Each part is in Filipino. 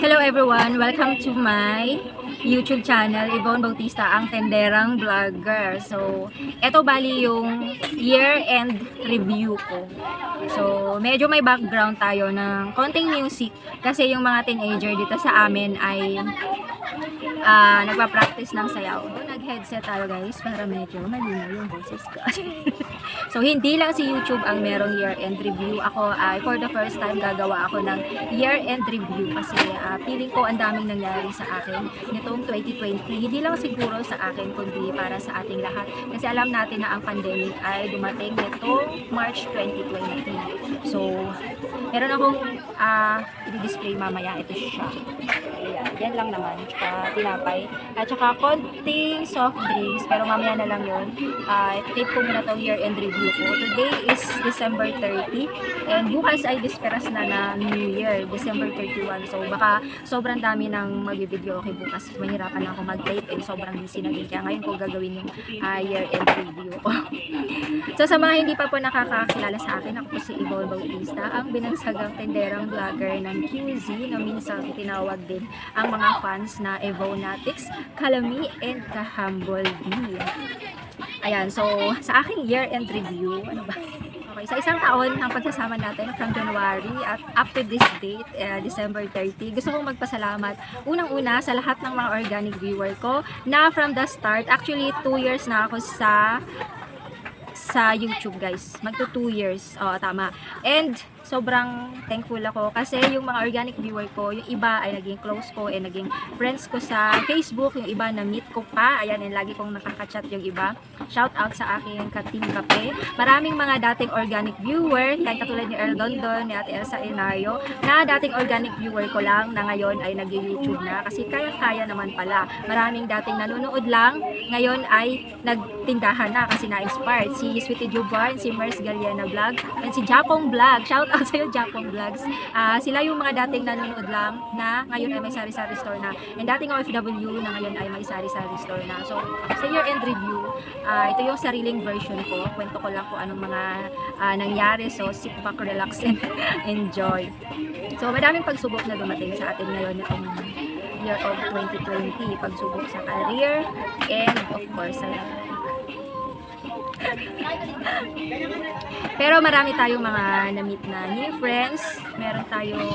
Hello everyone! Welcome to my YouTube channel, Yvonne Bautista, ang tenderang vlogger. So, eto bali yung year-end review ko. So, medyo may background tayo ng konting music kasi yung mga teenager dito sa amin ay nagpa-practice ng sayaw. Nag-headset tayo guys para medyo malinaw yung boses ko. So, hindi lang si YouTube ang merong year-end review. Ako ay for the first time gagawa ako ng year-end review kasi feeling ko ang daming nangyari sa akin nitong 2020. Hindi lang siguro sa akin kundi para sa ating lahat. Kasi alam natin na ang pandemic ay dumating nitong March 2020. So, meron akong i-display mamaya. Ito siya. Ayan, yan lang naman. Tsaka tinapay. At tsaka konting soft drinks. Pero mamaya na lang yun. Tape ko muna itong year-end review ko. Today is December 30. And bukas ay disperas na New Year. December 31. So baka sobrang dami ng magbibideo. Okay, bukas mahirapan na ako mag-tape. And sobrang busy na din. Kaya ngayon ko gagawin yung year-end review ko. So sa mga hindi pa po nakakakilala sa akin, ako po si Yvonne Bautista. Ang binagsagang tenderang vlogger ng QZ na minsan tinawag din ang mga fans na Evonatics, Kalami, and Kahambol B. Ayan, so sa aking year-end review, ano ba? Okay, sa isang taon ang pagsasama natin from January at up to this date, December 30, gusto kong magpasalamat unang-una sa lahat ng mga organic viewer ko na from the start, actually 2 years na ako sa YouTube guys. Magto 2 years. Oo, tama. And sobrang thankful ako kasi yung mga organic viewer ko, yung iba ay naging close ko and naging friends ko sa Facebook, yung iba na meet ko pa. Ayan, and lagi kong nakaka-chat yung iba. Shout out sa aking ka-Team Kape. Maraming mga dating organic viewer, like katulad ni Earl Dondon, ni Ate Elsa Enario, na dating organic viewer ko lang na ngayon ay nag-YouTube na kasi kaya-kaya naman pala. Maraming dating nanonood lang, ngayon ay nagtindahan na kasi na-inspired. Si Sweetie Juban, si Mers Galiana Vlog, and si Japong Vlog. Shout out sa'yo, Japong Vlogs. Sila yung mga dating nanonood lang na ngayon ay may sari-sari store na. And dating OFW na ngayon ay may sari-sari store na. So, sa year-end review, ito yung sariling version ko. Kwento ko lang kung anong mga nangyari. So, sit back, relax, and enjoy. So, madaming pagsubok na dumating sa atin ngayon itong year of 2020. Pagsubok sa career and of course sa pero marami tayong mga na-meet na new friends. Meron tayong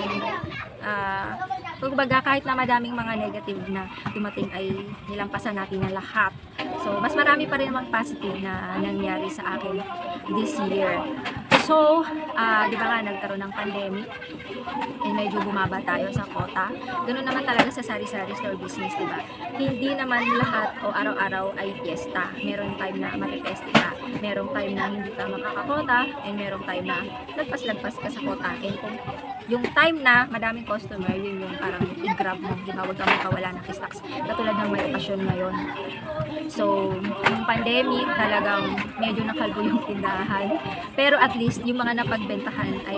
kumbaga kahit na madaming mga negative na dumating ay nilampasan natin na lahat. So mas marami pa rin mga positive na nangyari sa akin this year. So, di ba nga nagkaroon ng pandemic, eh medyo bumaba tayo sa quota. Ganun naman talaga sa sari-sari store business, di ba? Hindi naman lahat o araw-araw ay fiesta. Merong time na matipeste ka, merong time na hindi ka makakakota, and merong time na lagpas-lagpas ka sa quota. And kung yung time na madaming customer, yun yung parang i-grab mo, di ba? Huwag kang makawala ng stocks. Katulad ng may okasyon ngayon. So, yung pandemic talagang medyo nakalbo yung tindahan. Pero at least yung mga napagbentahan ay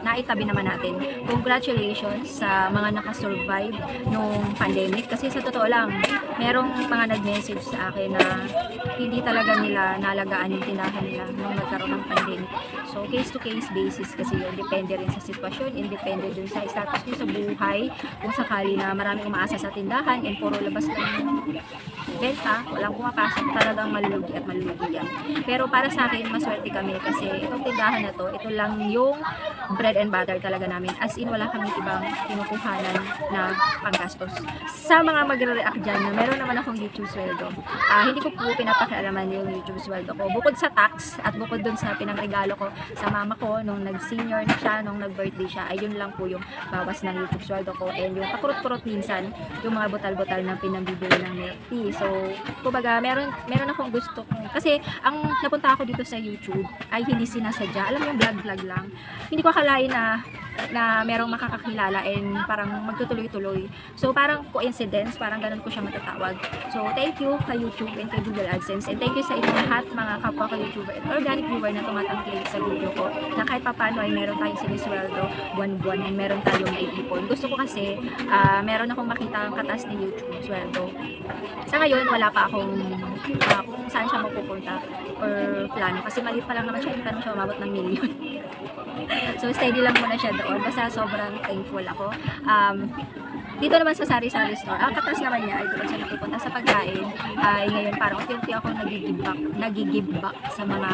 naitabi naman natin. Congratulations sa mga nakasurvive nung pandemic. Kasi sa totoo lang, merong mga nag-message sa akin na hindi talaga nila nalagaan yung tindahan nila nung nagkaroon ng pandemic. So, case-to-case basis kasi yun. Depende rin sa sitwasyon, independe dun sa status mo sa buhay. Kung sakali na maraming umaasa sa tindahan and puro labas lang yung benta, walang pumapasok, talagang malulugi at malulugi yan. Pero para sa akin, maswerte kami kasi itong tindahan na to, ito lang yung bread and butter talaga namin. As in, wala kami ibang kinukuhanan na panggastos. Sa mga magre-react dyan na meron naman akong YouTube sweldo, hindi ko po pinapakialaman yung YouTube sweldo ko. Bukod sa tax at bukod dun sa pinangregalo ko sa mama ko nung nag-senior na siya, nung nag-birthday siya, ay yun lang po yung bawas ng YouTube sweldo ko. And yung pakurot-kurot minsan, yung mga butal-butal ng pinambibili ng milk tea. So, kumbaga, meron akong gusto kasi ang napunta ako dito sa YouTube ay hindi sinasadya. Alam mo yung vlog lang. Hindi ko akalain na merong makakakilala and parang magtutuloy-tuloy. So, parang coincidence, parang ganun ko siya matatawag. So, thank you kay YouTube and kay Google AdSense and thank you sa inyong lahat mga kapwa ka YouTuber and organic viewer na tumatangkilik sa video ko na kahit papano ay meron tayong sinisweldo buwan-buwan and meron tayong naipon. Gusto ko kasi meron akong makita ang katas ni YouTube sweldo. Sa ngayon, wala pa akong kung saan siya mapupunta or plano kasi maliit pa lang naman siya, hindi pa naman siya umabot ng milyon. So, steady lang muna siya doon. Basta sobrang thankful ako. Dito naman sa sari-sari store, ang katas naman niya ay doon sa napupunta sa pagkain. Ay ngayon parang unti-unti ako nagigib back sa mga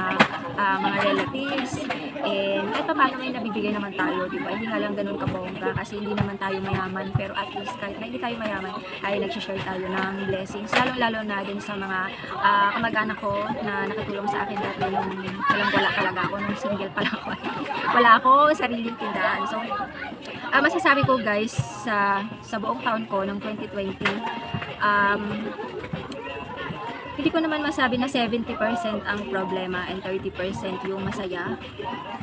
relatives. And kahit pa paano may nabibigay naman tayo, di ba? Hindi nga lang ganun kabongga kasi hindi naman tayo mayaman. Pero at least kahit na hindi tayo mayaman, ay nagsishare tayo ng blessings. Lalo-lalo na din sa mga kamag-anak ko na nakatulong sa akin dati nung wala talaga ako, nung single pala ako. Wala ako sariling tindahan. So, masasabi ko guys, sa buong taon ko ng 2020, hindi ko naman masabi na 70% ang problema and 30% yung masaya.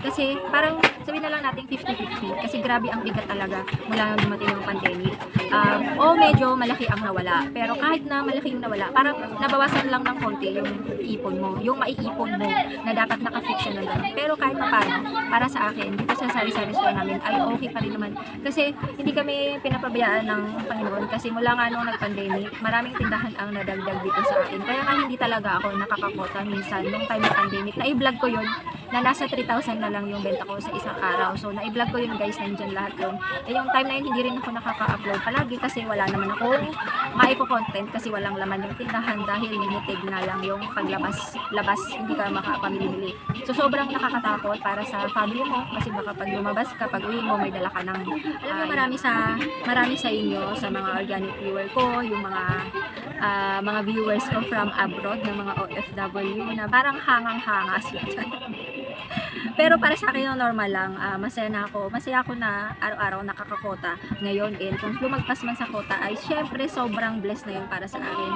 Kasi parang sabihin na lang natin 50-50 kasi grabe ang bigat talaga mula nang dumating yung pandemic. Medyo malaki ang nawala. Pero kahit na malaki yung nawala, parang nabawasan lang ng konti yung ipon mo, yung maiipon mo na dapat naka-fix siya ng ganun. Pero kahit pa paano, para sa akin, dito sa sari-sari store namin ay okay pa rin naman. Kasi hindi kami pinapabayaan ng Panginoon kasi mula nga nung nag-pandemic, maraming tindahan ang nadagdag dito sa akin. Kaya nga hindi talaga ako nakakakota minsan nung time ng pandemic. Na-i-vlog ko yun na nasa 3,000 na lang yung benta ko sa isang araw. So na-i-vlog ko yun guys, nandyan lahat yun. Yung time na yun hindi rin ako nakaka-upload palagi kasi wala naman akong maiko-content kasi walang laman yung tindahan dahil limited na lang yung paglabas, hindi ka makapamili-mili. So sobrang nakakatakot para sa family mo kasi baka pag lumabas ka, pag uwi mo may dala ka ng alam mo marami sa inyo, sa mga organic viewer ko, yung mga viewers ko from abroad ng mga OFW na parang hangang-hanga sila. Pero para sa akin yung normal lang, masaya ako na araw-araw nakakakota ngayon. And kung lumagpas man sa kota ay syempre sobrang blessed na yun para sa akin.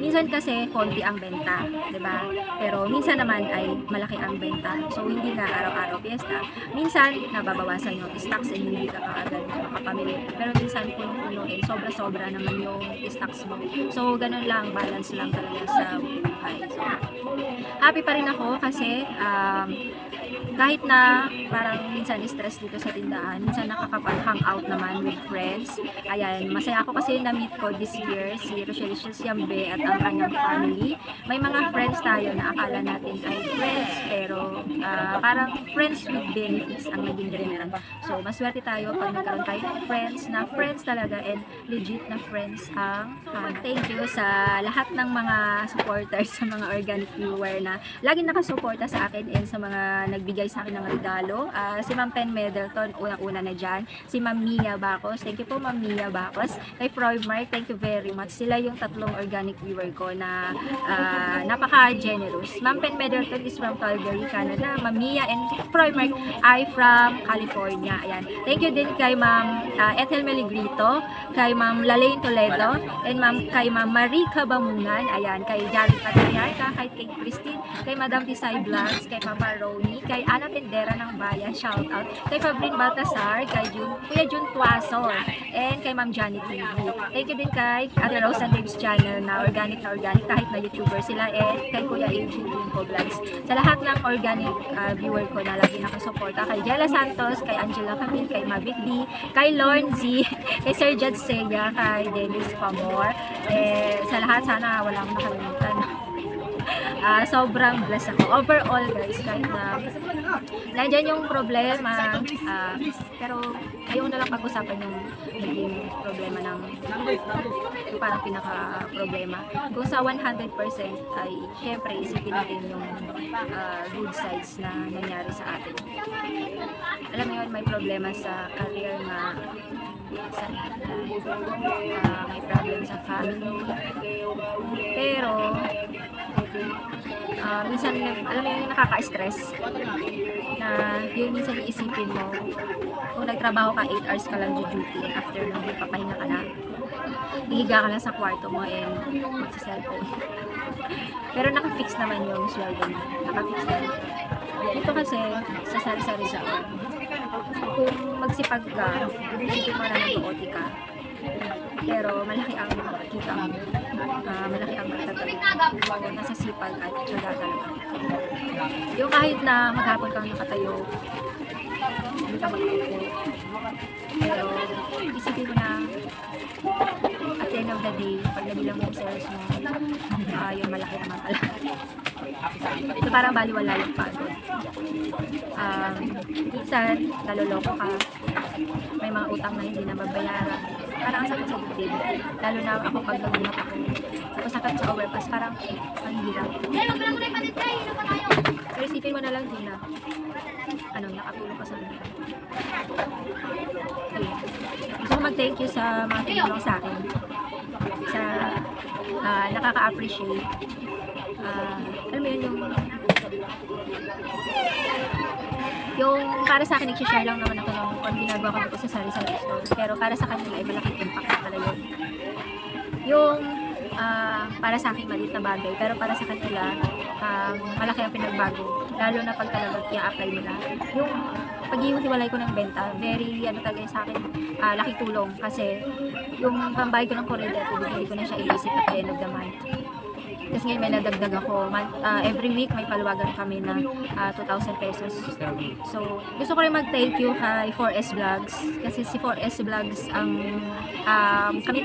Minsan kasi konti ang benta, 'di ba? Pero minsan naman ay malaki ang benta. So hindi na araw-araw piyesta. Minsan nababawasan yung stocks and hindi ka kaagad makapamili. Pero minsan puno-puno and sobra-sobra naman yung stocks mo. So ganun lang, balance lang talaga sa buhay. So, happy pa rin ako kasi kahit na parang minsan stress dito sa tindahan, minsan nakakapag-hangout naman with friends. Ayan, masaya ako kasi na-meet ko this year si Rochelle Siambe at ang kanyang family. May mga friends tayo na akala natin ay friends, pero parang friends with benefits ang naging dahilan. So, maswerte tayo pag nagkaroon tayo ng friends talaga and legit na friends ang thank you sa lahat ng mga supporters, sa mga organic viewer na laging nakasuporta sa akin and sa mga nagbigay sa akin ng regalo. Si Ma'am Pen Middleton, unang-una na dyan. Si Ma'am Mia Bacos, thank you po Ma'am Mia Bacos. Kay Froy Mark, thank you very much. Sila yung tatlong organic viewer ko na napaka-generous. Ma'am Pen Middleton is from Calgary, Canada. Ma'am Mia and Froy Mark ay from California. Ayan. Thank you din kay Ma'am Ethel Meligrito, kay Ma'am Lalaine Toledo, and kay Ma'am Marie Cabamungan. Ayan. Kay Jari Patriarca, kay Christine, kay Madam Tisay Blancs, kay Papa Roni, kay Ana Tendera ng Bayan, shout out. Kay Fabrin Baltasar, kay Kuya Jun Tuaso, and kay Ma'am Johnny TV. Thank you din kay Ate Rosa Dave's channel na organic kahit na YouTuber sila, and kay Kuya Eugene Tinko Vlogs. Sa lahat ng organic viewer ko na lagi nakasuporta, kay Jella Santos, kay Angela Camille, kay Mavic B, kay Lorne Z, kay Sir Judge Seya, kay Dennis Pamor, sa lahat sana walang nakalimutan. Sobrang blessed ako. Overall guys, kahit na nandyan yung problema, pero ayaw na lang pag-usapan yung naging problema ng yung parang pinaka-problema. Kung sa 100% ay syempre isipin natin yung good sides na nangyari sa atin. Alam mo yun, may problema sa career na may problem sa family, pero minsan alam mo yung nakaka-stress na yung minsan iisipin mo kung nagtrabaho ka 8 hours ka lang duty and after nung papahinga ka na, hihiga ka lang sa kwarto mo and magsa-cellphone. Pero naka-fix naman yung sweldo mo, naka-fix naman. Dito kasi sa sari-sari sa kung magsipag ka, isipin mo na mag-OT ka, pero malaki ang kita mo, malaki ang magtatabi mo, nasa sipag at tsaga talaga. Yung kahit na maghapon kang nakatayo, hindi ka mag-upo, pero isipin mo na at the end of the day, pag nabilang mo yung sales mo, yung malaki naman pala. So parang baliwala yung pagod. Minsan, naloloko ka. May mga utang na hindi na mabayaran. Parang ang sakit sa dibdib. Lalo na ako pag nagunot ako. Tapos sakit sa overpass, parang ang hirap. Pero isipin mo na lang din na nakatulong ka sa mga. Okay. Gusto ko mag-thank you sa mga tumulong sa akin. Sa nakaka-appreciate. Alam mo yun, yung para sa akin, nag-share lang naman ako ng kung ginagawa ko dito sa sari-sari store. Pero para sa kanila ay malaking impact na pala yun. Yung para sa akin maliit na bagay, pero para sa kanila malaki ang pinagbago. Lalo na pag talagang i-apply nila. Yung pag-ihiwalay ko ng benta, very talaga sa akin, laking tulong. Kasi yung pambayad ko ng kuryente, bibigay ko na siya iisip at the end of the month. Kasi ngayon may nadagdag ako. Every week may paluwagan kami na 2,000 pesos. So, gusto ko rin mag-thank you kay 4S Vlogs. Kasi si 4S Vlogs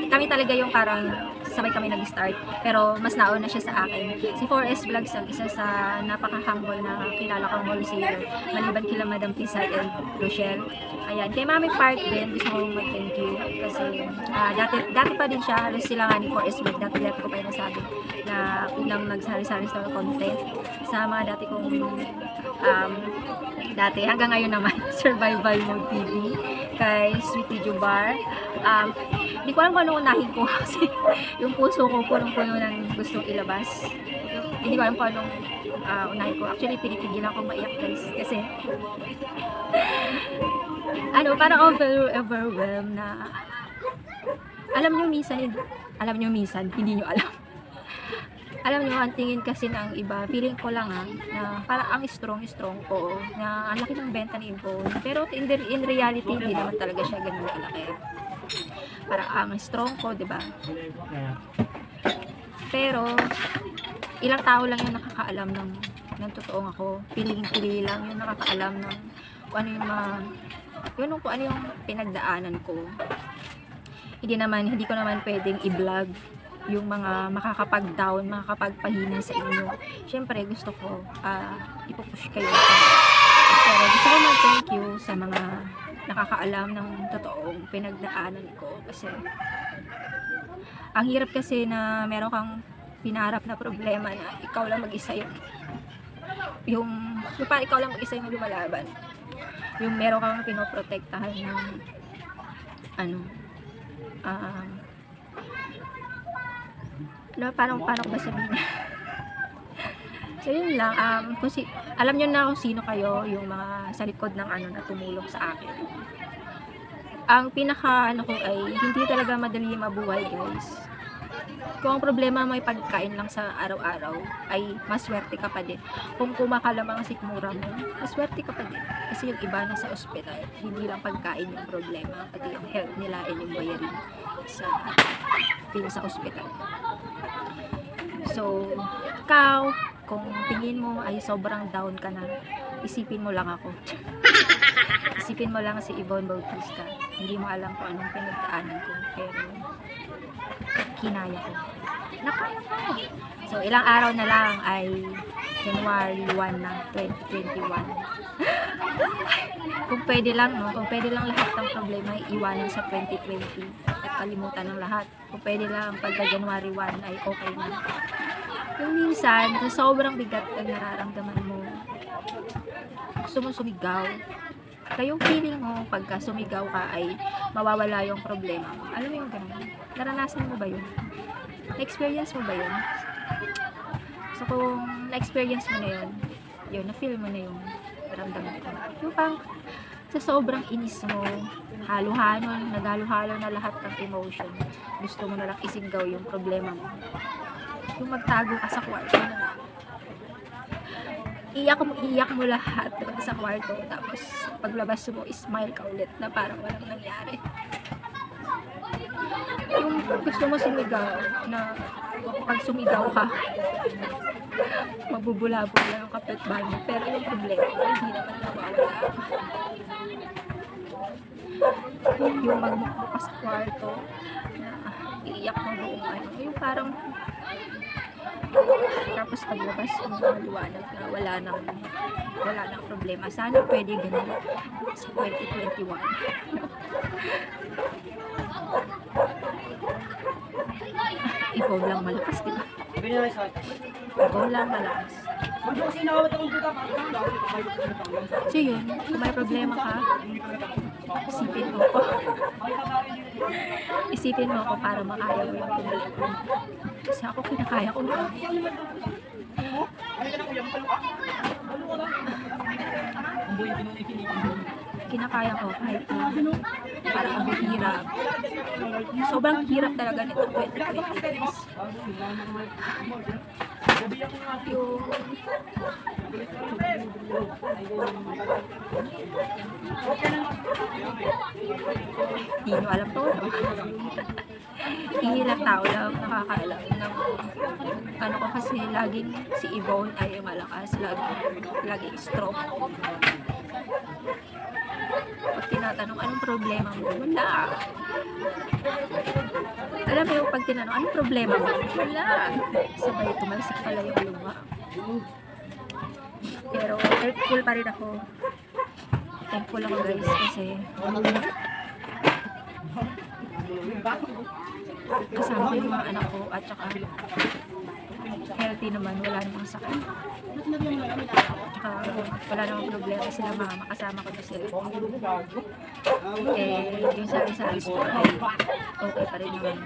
kami talaga yung parang sabay kami nag-start. Pero mas nauna siya sa akin. Si 4S Vlogs ang isa sa napaka-humble na kilala kong wholesaler. Maliban kila Madam Tisay and Rochelle. Ayan. Kay Mami Park din, gusto ko mag-thank you. Kasi dati pa din siya, halos sila nga ni 4S Vlogs. Dati ko pa yung nasabi na unang nagsari-sari store content sa mga dati kong dati hanggang ngayon naman Survival Mode TV kay Sweetie Jubar. Hindi ko alam kung anong unahin ko kasi yung puso ko punong-puno ng gustong ilabas. Hindi ko alam kung anong unahin ko. Actually, pinipigilan akong maiyak guys kasi parang overwhelmed na alam nyo minsan hindi nyo alam. Alam nyo, ang tingin kasi ng iba, feeling ko lang na parang ang strong ko, na ang laki ng benta ni Impone. Pero in reality, hindi naman talaga siya ganun kalaki. Parang ang strong ko, di ba? Pero, ilang tao lang yung nakakaalam ng totoong ako. Piling-pili lang yung nakakaalam ng kung ano yung pinagdaanan ko. Hindi ko naman pwedeng i-vlog yung mga makakapag-down, makakapagpahina sa inyo. Siyempre, gusto ko ipupush kayo. Pero gusto ko mag-thank you sa mga nakakaalam ng totoong pinagdaanan ko. Kasi, ang hirap kasi na meron kang pinarap na problema na ikaw lang mag-isa yung ikaw lang mag-isa yung lumalaban. Yung meron kang pinoprotektahan ng paano ko ba sabihin? So yun lang, alam nyo na kung sino kayo, yung mga sa likod ng na tumulong sa akin. Ang pinaka ko ay hindi talaga madali mabuhay guys. Kung ang problema may pagkain lang sa araw-araw, ay maswerte ka pa din. Kung kumakalamang sikmura mo, maswerte ka pa din. Kasi yung iba na sa ospital, hindi lang pagkain yung problema, pati yung health nila and yung bayarin sa ospital. So, ikaw, kung tingin mo ay sobrang down ka na, isipin mo lang ako. Isipin mo lang si Yvonne Bautista. Hindi mo alam kung anong pinagdaanan ko, pero kinaya ko. Nakaya ko. So, ilang araw na lang ay January 1 na 2021. Kung pwede lang lahat ng problema iwanan sa 2020 at kalimutan ng lahat. Kung pwede lang pagka January 1 ay okay na. Yung minsan, sobrang bigat ang nararamdaman mo. Gusto mo sumigaw. Kayong feeling mo pagka sumigaw ka ay mawawala yung problema mo. Alam mo yung ganun? Naranasan mo ba yun? Na-experience mo ba yun? So kung na-experience mo na yun, na-feel mo na yung naramdaman ko. Yung pang sa sobrang inis mo, naghaluhalo na lahat ng emotion. Gusto mo na lang isingaw yung problema mo. Yung magtago ka sa kwarto na iyak mo lahat sa kwarto, tapos paglabas mo, smile ka ulit na parang walang nangyari. Yung gusto mo sumigaw, na pag sumigaw ka, mabubula-bula yung kapitbahay mo, pero yung problema hindi naman nawawala. Yung magmukha ka sa kwarto, na iiyak mo buong yung parang Tapos paglabas ko, maliwanag na wala nang problema. Sana pwede ganun sa 2021. Ikaw lang malakas, diba? Ikaw lang malakas. So yun, kung may problema ka, isipin mo ako para makaya mo yung problema. Kasi ako kinakaya ko. Kinakaya ko kahit parang ang hirap. Sobrang hirap talaga nito 2020 guys. Yung hindi nyo alam to, no? Ilang tao lang nakakaalam ng ano ko, kasi laging si Yvonne ay malakas, laging stroke. Pag tinatanong anong problema mo, wala. Alam mo yung pag tinanong anong problema mo, wala. Sabay tumalsik pala yung luha. Pero thankful pa rin ako. Thankful ako guys kasi kasama ko yung mga anak ko at saka healthy naman, wala namang sakit. Tsaka wala namang problema sila mama, kasama ko na sila. Yung sari-sari store ay okay pa rin naman.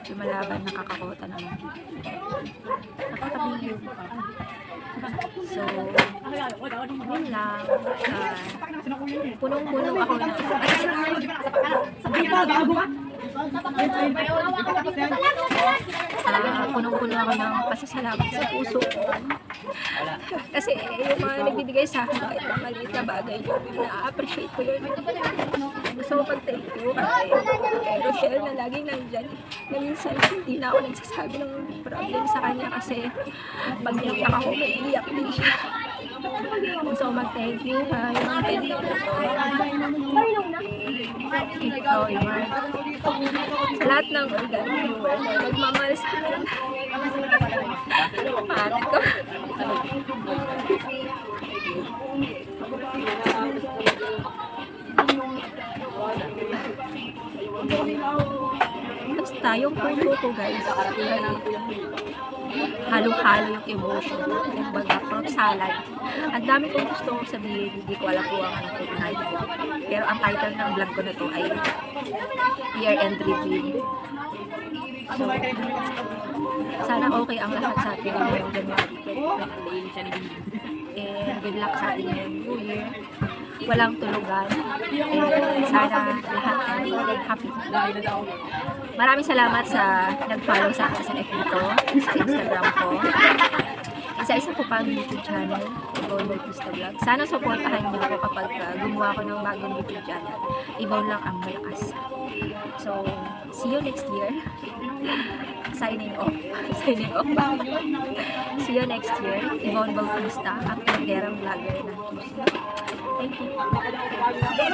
Yung malaban, nakakakota naman. Nakakabigyo. So, yun lang. Punong-puno ako na. Punong-puno ako ng pasasalamat sa puso ko. Kasi yung mga nagbibigay sa akin kahit na maliit na bagay, na-appreciate ko yun. Gusto ko pag-thank you kay Rochelle na laging nandyan. Na minsan hindi na ako nagsasabi ng problem sa kanya kasi pag niyak ako, may iyak din siya. So mag-thank you kay ikaw, Iman. Sa lahat ng organ viewer na nagmamahal sa akin. Ate ko. Basta yung puso ko guys, halo-halo yung emotion, yung baga fruit salad. Ang dami kong gusto kong sabihin, hindi ko alam kung ang title. Pero ang title ng vlog ko na to ay year-end review. So, sana okay ang lahat sa atin ngayong January 2020. And good luck sa atin ngayong New Year. Walang tulugan. And sana lahat ay happy. Maraming salamat sa nag-follow sa akin sa FB ko, sa Instagram ko. Isa-isa ko pa ang YouTube channel, Yvonne Bautista Vlog. Sana supportahan niyo ako kapag gumawa ko ng bagong YouTube channel. Yvonne lang ang malakas. So, see you next year. Signing off. Signing off. See you next year. Yvonne Bautista, ang pinagderang vlogger ng Tuesday. Thank you.